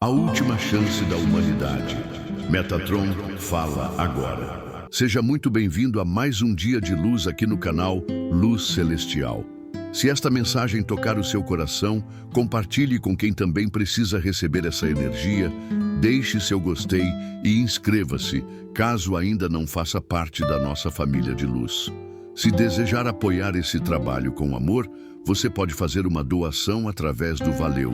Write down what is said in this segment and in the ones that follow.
A última chance da humanidade. Metatron fala agora. Seja muito bem-vindo a mais um dia de luz aqui no canal Luz Celestial. Se esta mensagem tocar o seu coração, compartilhe com quem também precisa receber essa energia, deixe seu gostei e inscreva-se, caso ainda não faça parte da nossa família de luz. Se desejar apoiar esse trabalho com amor, você pode fazer uma doação através do Valeu,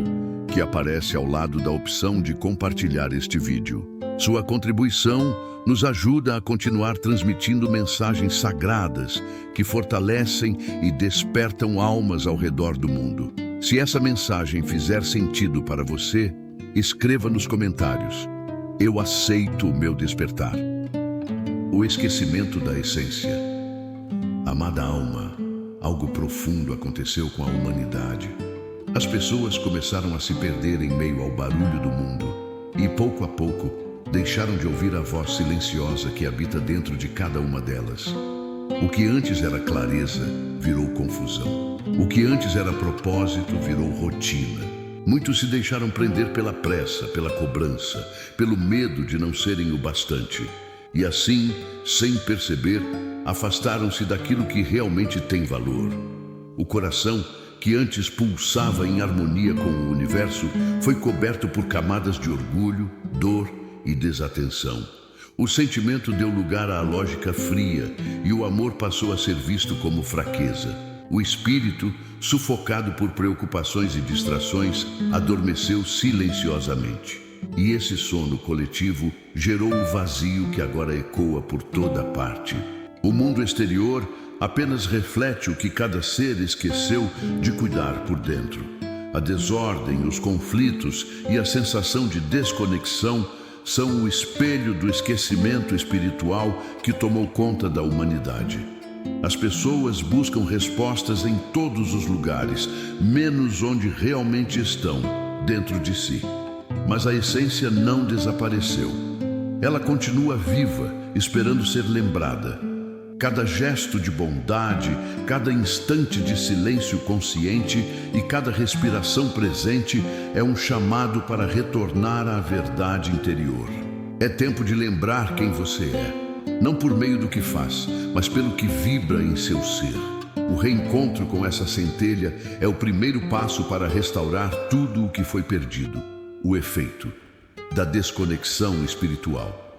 que aparece ao lado da opção de compartilhar este vídeo. Sua contribuição nos ajuda a continuar transmitindo mensagens sagradas que fortalecem e despertam almas ao redor do mundo. Se essa mensagem fizer sentido para você, escreva nos comentários: eu aceito o meu despertar. O esquecimento da essência. Amada alma, algo profundo aconteceu com a humanidade. As pessoas começaram a se perder em meio ao barulho do mundo e, pouco a pouco, deixaram de ouvir a voz silenciosa que habita dentro de cada uma delas. O que antes era clareza virou confusão. O que antes era propósito virou rotina. Muitos se deixaram prender pela pressa, pela cobrança, pelo medo de não serem o bastante. E assim, sem perceber, afastaram-se daquilo que realmente tem valor. O coração, que antes pulsava em harmonia com o universo, foi coberto por camadas de orgulho, dor e desatenção. O sentimento deu lugar à lógica fria e o amor passou a ser visto como fraqueza. O espírito, sufocado por preocupações e distrações, adormeceu silenciosamente. E esse sono coletivo gerou o vazio que agora ecoa por toda parte. O mundo exterior apenas reflete o que cada ser esqueceu de cuidar por dentro. A desordem, os conflitos e a sensação de desconexão são o espelho do esquecimento espiritual que tomou conta da humanidade. As pessoas buscam respostas em todos os lugares, menos onde realmente estão, dentro de si. Mas a essência não desapareceu. Ela continua viva, esperando ser lembrada. Cada gesto de bondade, cada instante de silêncio consciente e cada respiração presente é um chamado para retornar à verdade interior. É tempo de lembrar quem você é, não por meio do que faz, mas pelo que vibra em seu ser. O reencontro com essa centelha é o primeiro passo para restaurar tudo o que foi perdido. O efeito da desconexão espiritual.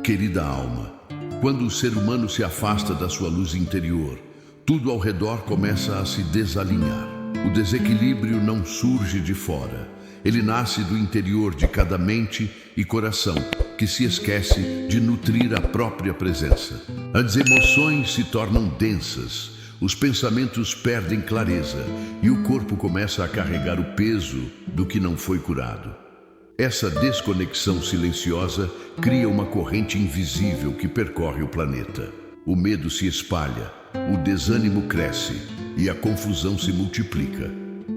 Querida alma, quando o ser humano se afasta da sua luz interior, tudo ao redor começa a se desalinhar. O desequilíbrio não surge de fora. Ele nasce do interior de cada mente e coração, que se esquece de nutrir a própria presença. As emoções se tornam densas, os pensamentos perdem clareza e o corpo começa a carregar o peso do que não foi curado. Essa desconexão silenciosa cria uma corrente invisível que percorre o planeta. O medo se espalha, o desânimo cresce e a confusão se multiplica.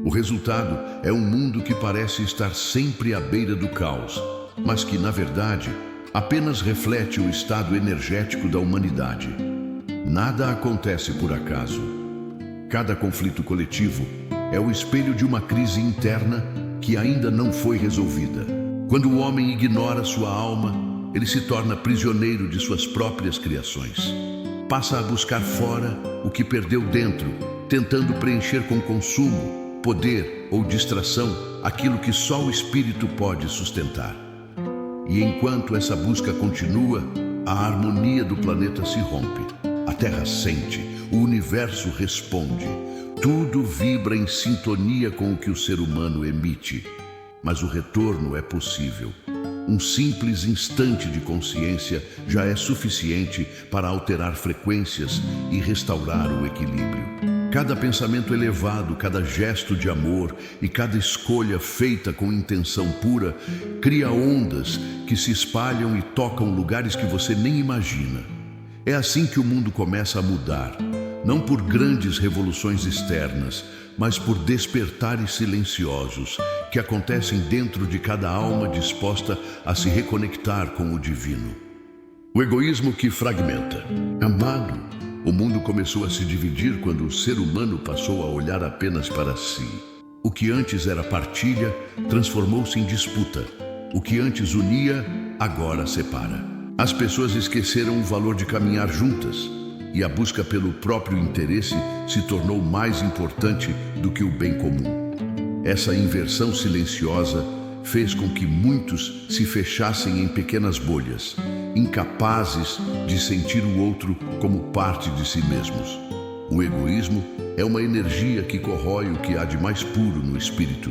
O resultado é um mundo que parece estar sempre à beira do caos, mas que, na verdade, apenas reflete o estado energético da humanidade. Nada acontece por acaso. Cada conflito coletivo é o espelho de uma crise interna que ainda não foi resolvida. Quando o homem ignora sua alma, ele se torna prisioneiro de suas próprias criações. Passa a buscar fora o que perdeu dentro, tentando preencher com consumo, poder ou distração aquilo que só o espírito pode sustentar. E enquanto essa busca continua, a harmonia do planeta se rompe. A Terra sente, o universo responde. Tudo vibra em sintonia com o que o ser humano emite. Mas o retorno é possível. Um simples instante de consciência já é suficiente para alterar frequências e restaurar o equilíbrio. Cada pensamento elevado, cada gesto de amor e cada escolha feita com intenção pura cria ondas que se espalham e tocam lugares que você nem imagina. É assim que o mundo começa a mudar, não por grandes revoluções externas, mas por despertares silenciosos que acontecem dentro de cada alma disposta a se reconectar com o divino. O egoísmo que fragmenta. Amado, o mundo começou a se dividir quando o ser humano passou a olhar apenas para si. O que antes era partilha transformou-se em disputa. O que antes unia, agora separa. As pessoas esqueceram o valor de caminhar juntas e a busca pelo próprio interesse se tornou mais importante do que o bem comum. Essa inversão silenciosa fez com que muitos se fechassem em pequenas bolhas, incapazes de sentir o outro como parte de si mesmos. O egoísmo é uma energia que corrói o que há de mais puro no espírito.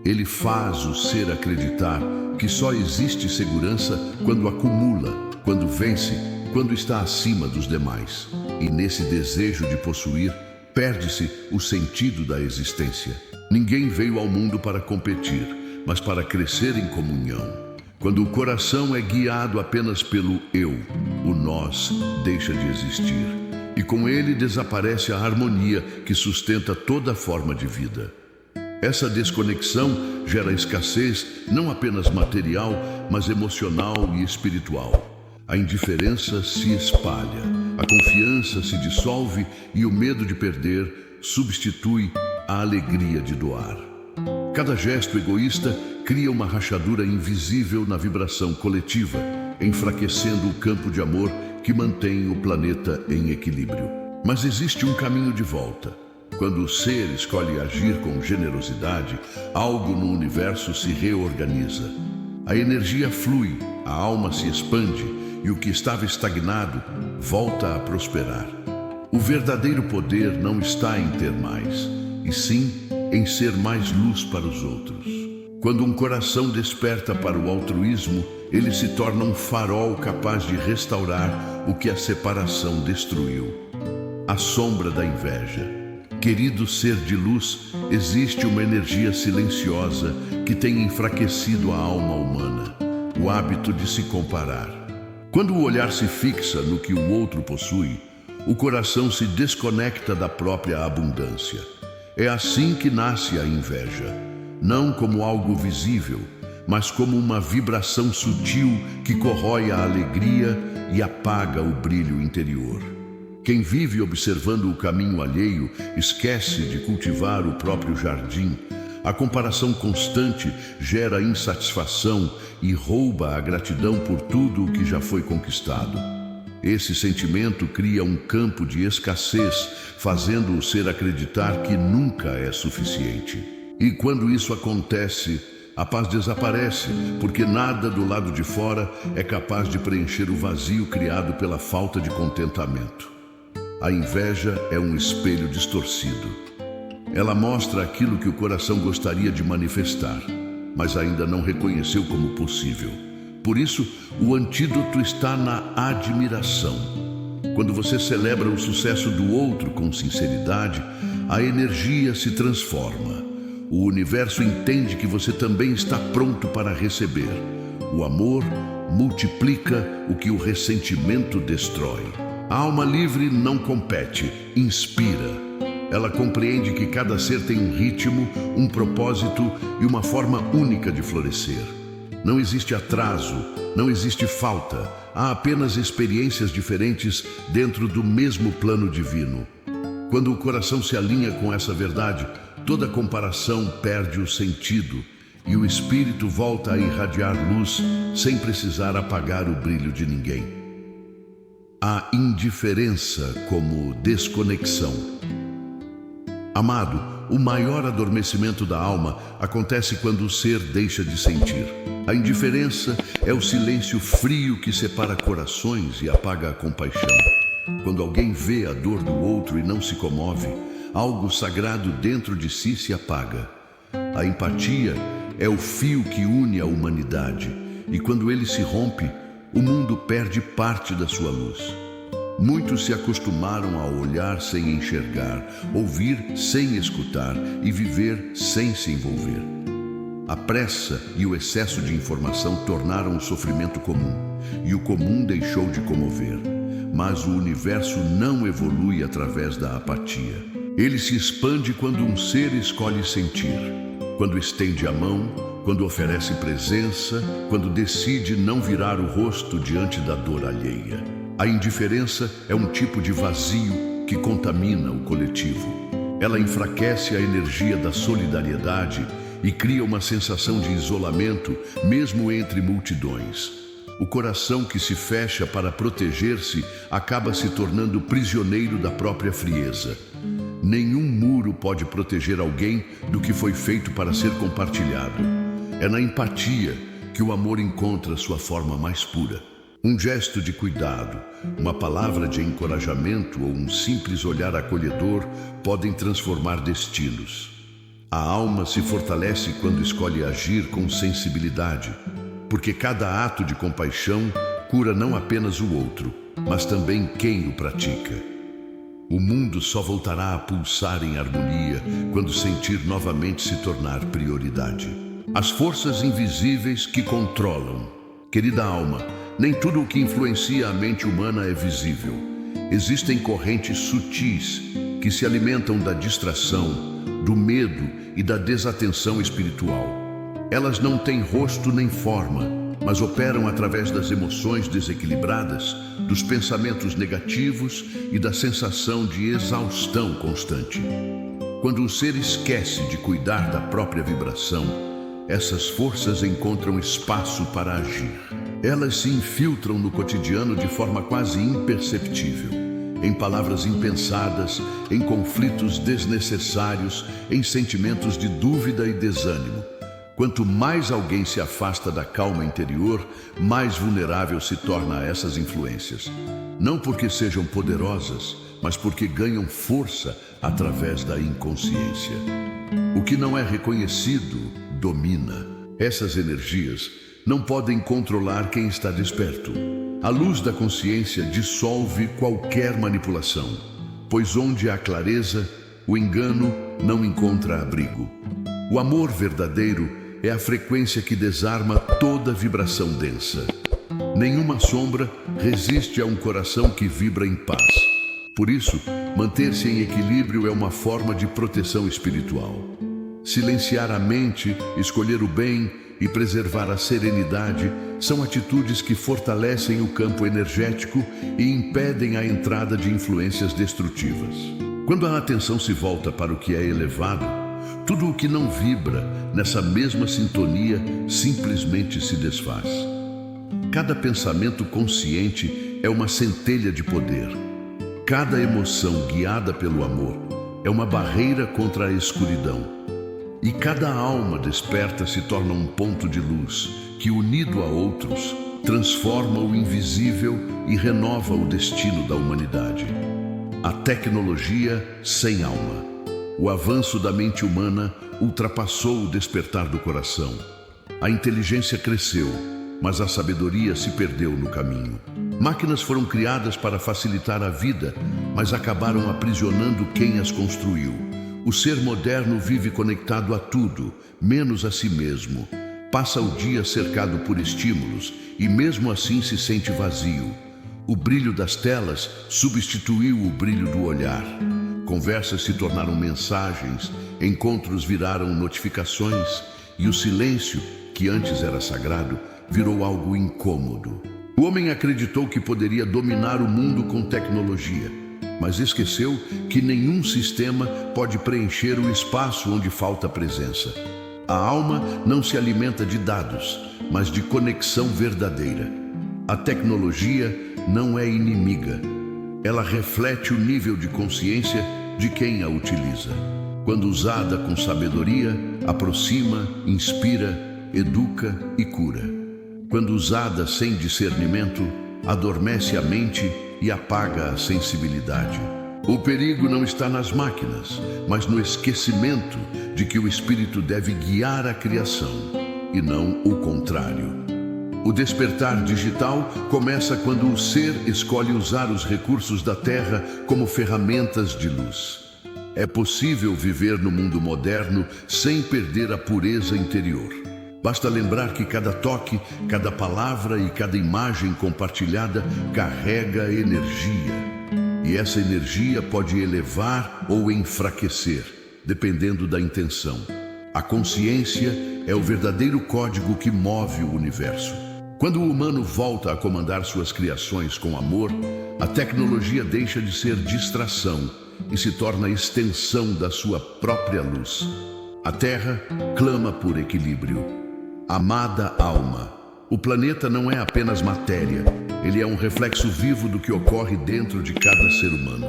Ele faz o ser acreditar que só existe segurança quando acumula, quando vence, quando está acima dos demais. E nesse desejo de possuir, perde-se o sentido da existência. Ninguém veio ao mundo para competir, mas para crescer em comunhão. Quando o coração é guiado apenas pelo eu, o nós deixa de existir. E com ele desaparece a harmonia que sustenta toda forma de vida. Essa desconexão gera escassez não apenas material, mas emocional e espiritual. A indiferença se espalha, a confiança se dissolve e o medo de perder substitui a alegria de doar. Cada gesto egoísta cria uma rachadura invisível na vibração coletiva, enfraquecendo o campo de amor que mantém o planeta em equilíbrio. Mas existe um caminho de volta. Quando o ser escolhe agir com generosidade, algo no universo se reorganiza. A energia flui, a alma se expande e o que estava estagnado volta a prosperar. O verdadeiro poder não está em ter mais, e sim em ser mais luz para os outros. Quando um coração desperta para o altruísmo, ele se torna um farol capaz de restaurar o que a separação destruiu. A sombra da inveja. Querido ser de luz, existe uma energia silenciosa que tem enfraquecido a alma humana, o hábito de se comparar. Quando o olhar se fixa no que o outro possui, o coração se desconecta da própria abundância. É assim que nasce a inveja, não como algo visível, mas como uma vibração sutil que corrói a alegria e apaga o brilho interior. Quem vive observando o caminho alheio esquece de cultivar o próprio jardim. A comparação constante gera insatisfação e rouba a gratidão por tudo o que já foi conquistado. Esse sentimento cria um campo de escassez, fazendo o ser acreditar que nunca é suficiente. E quando isso acontece, a paz desaparece, porque nada do lado de fora é capaz de preencher o vazio criado pela falta de contentamento. A inveja é um espelho distorcido. Ela mostra aquilo que o coração gostaria de manifestar, mas ainda não reconheceu como possível. Por isso, o antídoto está na admiração. Quando você celebra o sucesso do outro com sinceridade, a energia se transforma. O universo entende que você também está pronto para receber. O amor multiplica o que o ressentimento destrói. A alma livre não compete, inspira. Ela compreende que cada ser tem um ritmo, um propósito e uma forma única de florescer. Não existe atraso, não existe falta, há apenas experiências diferentes dentro do mesmo plano divino. Quando o coração se alinha com essa verdade, toda comparação perde o sentido e o espírito volta a irradiar luz sem precisar apagar o brilho de ninguém. A indiferença como desconexão. Amado, o maior adormecimento da alma acontece quando o ser deixa de sentir. A indiferença é o silêncio frio que separa corações e apaga a compaixão. Quando alguém vê a dor do outro e não se comove, algo sagrado dentro de si se apaga. A empatia é o fio que une a humanidade, e quando ele se rompe, o mundo perde parte da sua luz. Muitos se acostumaram a olhar sem enxergar, ouvir sem escutar e viver sem se envolver. A pressa e o excesso de informação tornaram o sofrimento comum, e o comum deixou de comover. Mas o universo não evolui através da apatia. Ele se expande quando um ser escolhe sentir, quando estende a mão, quando oferece presença, quando decide não virar o rosto diante da dor alheia. A indiferença é um tipo de vazio que contamina o coletivo. Ela enfraquece a energia da solidariedade e cria uma sensação de isolamento, mesmo entre multidões. O coração que se fecha para proteger-se acaba se tornando prisioneiro da própria frieza. Nenhum muro pode proteger alguém do que foi feito para ser compartilhado. É na empatia que o amor encontra sua forma mais pura. Um gesto de cuidado, uma palavra de encorajamento ou um simples olhar acolhedor podem transformar destinos. A alma se fortalece quando escolhe agir com sensibilidade, porque cada ato de compaixão cura não apenas o outro, mas também quem o pratica. O mundo só voltará a pulsar em harmonia quando sentir novamente se tornar prioridade. As forças invisíveis que controlam. Querida alma, nem tudo o que influencia a mente humana é visível. Existem correntes sutis que se alimentam da distração, do medo e da desatenção espiritual. Elas não têm rosto nem forma, mas operam através das emoções desequilibradas, dos pensamentos negativos e da sensação de exaustão constante. Quando o ser esquece de cuidar da própria vibração, essas forças encontram espaço para agir. Elas se infiltram no cotidiano de forma quase imperceptível, em palavras impensadas, em conflitos desnecessários, em sentimentos de dúvida e desânimo. Quanto mais alguém se afasta da calma interior, mais vulnerável se torna a essas influências. Não porque sejam poderosas, mas porque ganham força através da inconsciência. O que não é reconhecido, domina. Essas energias não podem controlar quem está desperto. A luz da consciência dissolve qualquer manipulação, pois onde há clareza, o engano não encontra abrigo. O amor verdadeiro é a frequência que desarma toda vibração densa. Nenhuma sombra resiste a um coração que vibra em paz. Por isso, manter-se em equilíbrio é uma forma de proteção espiritual. Silenciar a mente, escolher o bem e preservar a serenidade são atitudes que fortalecem o campo energético e impedem a entrada de influências destrutivas. Quando a atenção se volta para o que é elevado, tudo o que não vibra nessa mesma sintonia simplesmente se desfaz. Cada pensamento consciente é uma centelha de poder. Cada emoção guiada pelo amor é uma barreira contra a escuridão. E cada alma desperta se torna um ponto de luz que, unido a outros, transforma o invisível e renova o destino da humanidade. A tecnologia sem alma. O avanço da mente humana ultrapassou o despertar do coração. A inteligência cresceu, mas a sabedoria se perdeu no caminho. Máquinas foram criadas para facilitar a vida, mas acabaram aprisionando quem as construiu. O ser moderno vive conectado a tudo, menos a si mesmo. Passa o dia cercado por estímulos e mesmo assim se sente vazio. O brilho das telas substituiu o brilho do olhar. Conversas se tornaram mensagens, encontros viraram notificações e o silêncio, que antes era sagrado, virou algo incômodo. O homem acreditou que poderia dominar o mundo com tecnologia, mas esqueceu que nenhum sistema pode preencher o espaço onde falta presença. A alma não se alimenta de dados, mas de conexão verdadeira. A tecnologia não é inimiga. Ela reflete o nível de consciência de quem a utiliza. Quando usada com sabedoria, aproxima, inspira, educa e cura. Quando usada sem discernimento, adormece a mente e apaga a sensibilidade. O perigo não está nas máquinas, mas no esquecimento de que o espírito deve guiar a criação, e não o contrário. O despertar digital começa quando o ser escolhe usar os recursos da Terra como ferramentas de luz. É possível viver no mundo moderno sem perder a pureza interior. Basta lembrar que cada toque, cada palavra e cada imagem compartilhada carrega energia. E essa energia pode elevar ou enfraquecer, dependendo da intenção. A consciência é o verdadeiro código que move o universo. Quando o humano volta a comandar suas criações com amor, a tecnologia deixa de ser distração e se torna extensão da sua própria luz. A Terra clama por equilíbrio. Amada alma, o planeta não é apenas matéria, ele é um reflexo vivo do que ocorre dentro de cada ser humano.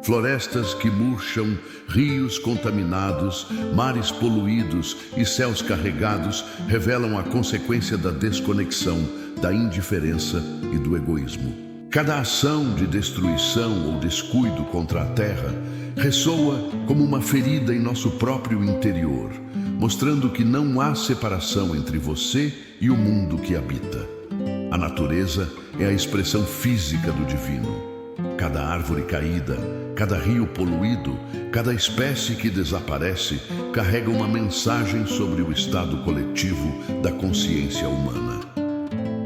Florestas que murcham, rios contaminados, mares poluídos e céus carregados revelam a consequência da desconexão, da indiferença e do egoísmo. Cada ação de destruição ou descuido contra a Terra ressoa como uma ferida em nosso próprio interior, mostrando que não há separação entre você e o mundo que habita. A natureza é a expressão física do divino. Cada árvore caída, cada rio poluído, cada espécie que desaparece carrega uma mensagem sobre o estado coletivo da consciência humana.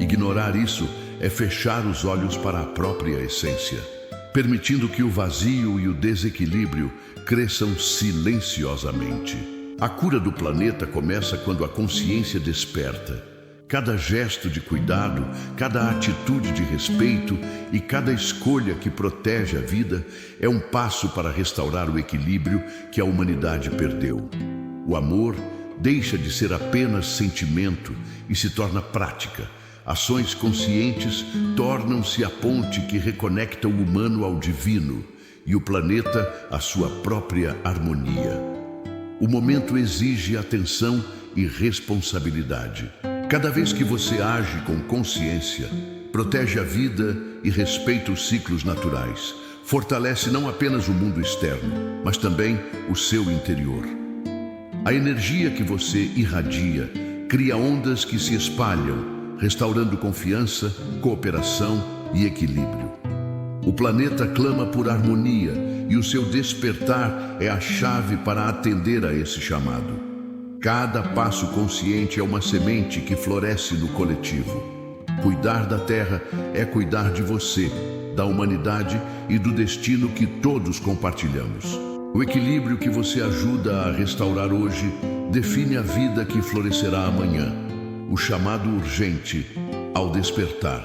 Ignorar isso é fechar os olhos para a própria essência, permitindo que o vazio e o desequilíbrio cresçam silenciosamente. A cura do planeta começa quando a consciência desperta. Cada gesto de cuidado, cada atitude de respeito e cada escolha que protege a vida é um passo para restaurar o equilíbrio que a humanidade perdeu. O amor deixa de ser apenas sentimento e se torna prática. Ações conscientes tornam-se a ponte que reconecta o humano ao divino e o planeta à sua própria harmonia. O momento exige atenção e responsabilidade. Cada vez que você age com consciência, protege a vida e respeita os ciclos naturais, fortalece não apenas o mundo externo, mas também o seu interior. A energia que você irradia cria ondas que se espalham, restaurando confiança, cooperação e equilíbrio. O planeta clama por harmonia e o seu despertar é a chave para atender a esse chamado. Cada passo consciente é uma semente que floresce no coletivo. Cuidar da Terra é cuidar de você, da humanidade e do destino que todos compartilhamos. O equilíbrio que você ajuda a restaurar hoje define a vida que florescerá amanhã. O chamado urgente ao despertar.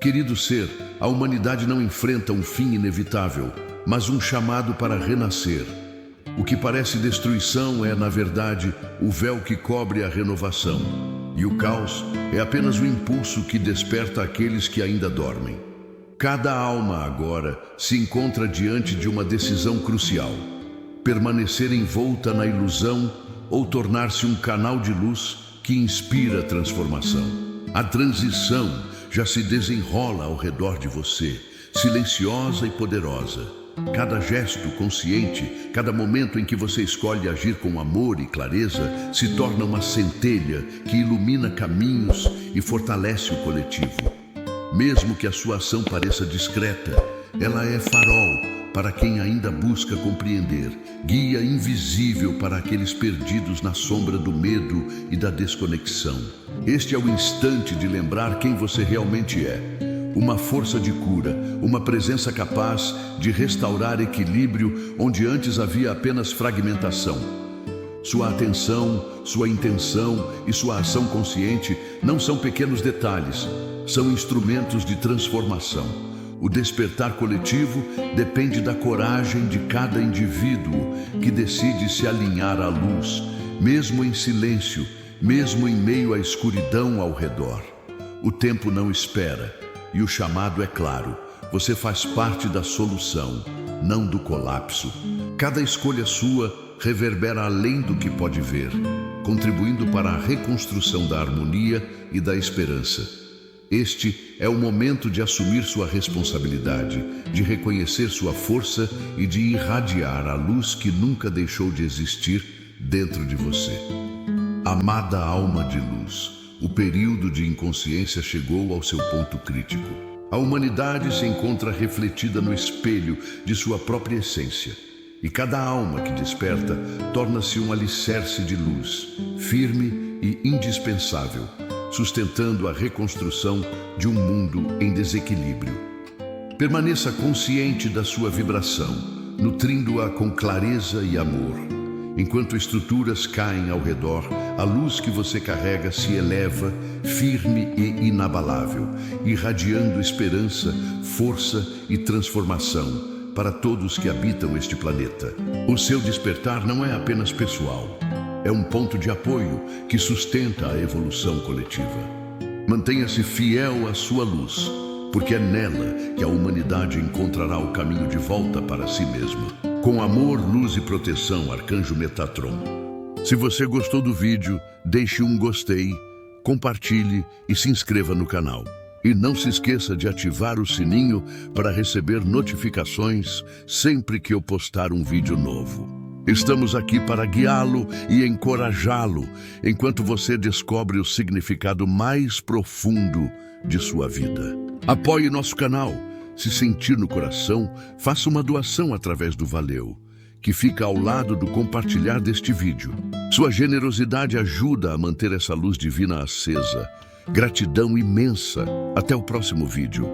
Querido ser, a humanidade não enfrenta um fim inevitável, mas um chamado para renascer. O que parece destruição é, na verdade, o véu que cobre a renovação. E o caos é apenas o impulso que desperta aqueles que ainda dormem. Cada alma agora se encontra diante de uma decisão crucial: permanecer envolta na ilusão ou tornar-se um canal de luz que inspira a transformação. A transição já se desenrola ao redor de você, silenciosa e poderosa. Cada gesto consciente, cada momento em que você escolhe agir com amor e clareza, se torna uma centelha que ilumina caminhos e fortalece o coletivo. Mesmo que a sua ação pareça discreta, ela é farol para quem ainda busca compreender, guia invisível para aqueles perdidos na sombra do medo e da desconexão. Este é o instante de lembrar quem você realmente é. Uma força de cura, uma presença capaz de restaurar equilíbrio onde antes havia apenas fragmentação. Sua atenção, sua intenção e sua ação consciente não são pequenos detalhes, são instrumentos de transformação. O despertar coletivo depende da coragem de cada indivíduo que decide se alinhar à luz, mesmo em silêncio, mesmo em meio à escuridão ao redor. O tempo não espera. E o chamado é claro: você faz parte da solução, não do colapso. Cada escolha sua reverbera além do que pode ver, contribuindo para a reconstrução da harmonia e da esperança. Este é o momento de assumir sua responsabilidade, de reconhecer sua força e de irradiar a luz que nunca deixou de existir dentro de você. Amada alma de luz, o período de inconsciência chegou ao seu ponto crítico. A humanidade se encontra refletida no espelho de sua própria essência. E cada alma que desperta torna-se um alicerce de luz, firme e indispensável, sustentando a reconstrução de um mundo em desequilíbrio. Permaneça consciente da sua vibração, nutrindo-a com clareza e amor. Enquanto estruturas caem ao redor, a luz que você carrega se eleva, firme e inabalável, irradiando esperança, força e transformação para todos que habitam este planeta. O seu despertar não é apenas pessoal. É um ponto de apoio que sustenta a evolução coletiva. Mantenha-se fiel à sua luz, porque é nela que a humanidade encontrará o caminho de volta para si mesma. Com amor, luz e proteção, Arcanjo Metatron. Se você gostou do vídeo, deixe um gostei, compartilhe e se inscreva no canal. E não se esqueça de ativar o sininho para receber notificações sempre que eu postar um vídeo novo. Estamos aqui para guiá-lo e encorajá-lo enquanto você descobre o significado mais profundo de sua vida. Apoie nosso canal. Se sentir no coração, faça uma doação através do Valeu, que fica ao lado do compartilhar deste vídeo. Sua generosidade ajuda a manter essa luz divina acesa. Gratidão imensa. Até o próximo vídeo.